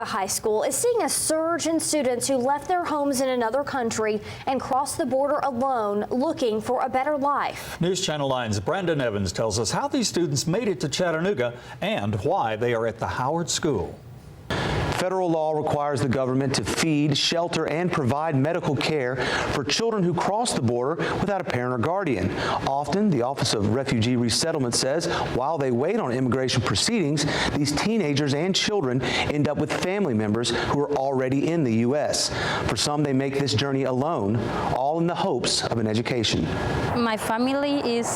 A high school is seeing a surge in students who left their homes in another country and crossed the border alone, looking for a better life. NewsChannel 9's Brandon Evans tells us how these students made it to Chattanooga and why they are at the Howard School. Federal law requires the government to feed, shelter, and provide medical care for children who cross the border without a parent or guardian. Often, the Office of Refugee Resettlement says while they wait on immigration proceedings, these teenagers and children end up with family members who are already in the U.S. For some, they make this journey alone, all in the hopes of an education. My family is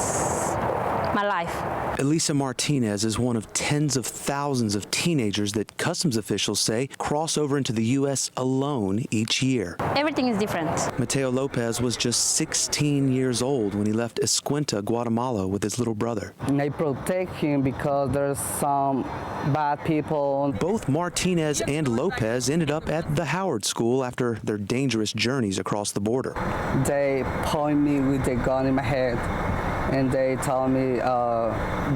my life. Elisa Martinez is one of tens of thousands of teenagers that customs officials say cross over into the U.S. alone each year. Everything is different. Mateo Lopez was just 16 years old when he left Escuintla, Guatemala with his little brother. They protect him because there's some bad people. Both Martinez and Lopez ended up at the Howard School after their dangerous journeys across the border. They point me with a gun in my head and they tell me,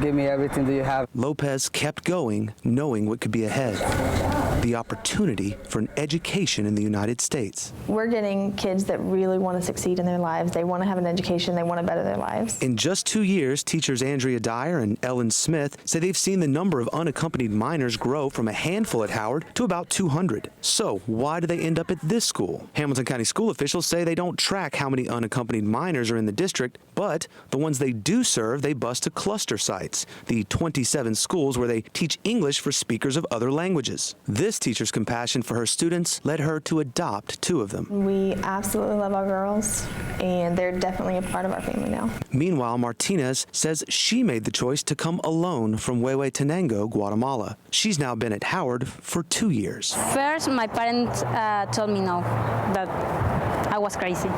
give me everything that you have. Lopez kept going, knowing what could be ahead. The opportunity for an education in the United States. We're getting kids that really want to succeed in their lives. They want to have an education. They want to better their lives. In just 2 years, teachers Andrea Dyer and Ellen Smith say they've seen the number of unaccompanied minors grow from a handful at Howard to about 200. So why do they end up at this school? Hamilton County school officials say they don't track how many unaccompanied minors are in the district, but the ones they do serve, they bus to cluster sites, the 27 schools where they teach English for speakers of other languages. This teacher's compassion for her students led her to adopt 2 of them. We absolutely love our girls, and they're definitely a part of our family now. Meanwhile, Martinez says she made the choice to come alone from Huehuetenango, Guatemala. She's now been at Howard for 2 years. First, my parents told me no, that I was crazy.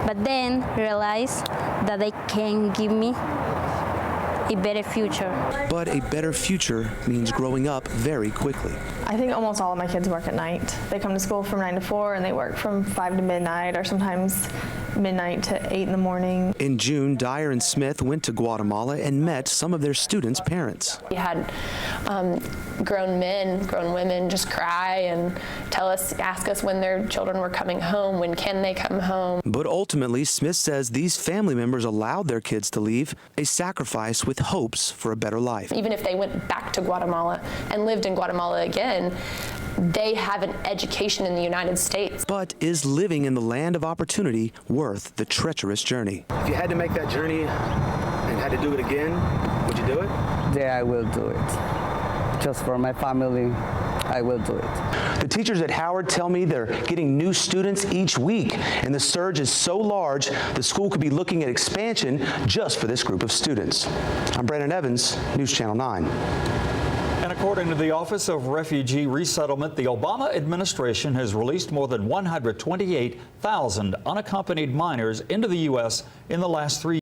But then realized that they can give me a better future. But a better future means growing up very quickly. I think almost all of my kids work at night. They come to school from 9 to 4 and they work from 5 to midnight, or sometimes midnight to 8 in the morning. In June, Dyer and Smith went to Guatemala and met some of their students' parents. We had grown men, grown women just cry and ask us when their children were coming home, when can they come home. But ultimately, Smith says these family members allowed their kids to leave, a sacrifice with hopes for a better life. Even if they went back to Guatemala and lived in Guatemala again, they have an education in the United States. But is living in the land of opportunity worth the treacherous journey? If you had to make that journey and had to do it again, would you do it? Yeah, I will do it. Just for my family, I will do it. The teachers at Howard tell me they're getting new students each week, and the surge is so large, the school could be looking at expansion just for this group of students. I'm Brandon Evans, News Channel 9. And according to the Office of Refugee Resettlement, the Obama administration has released more than 128,000 unaccompanied minors into the U.S. in the last 3 years.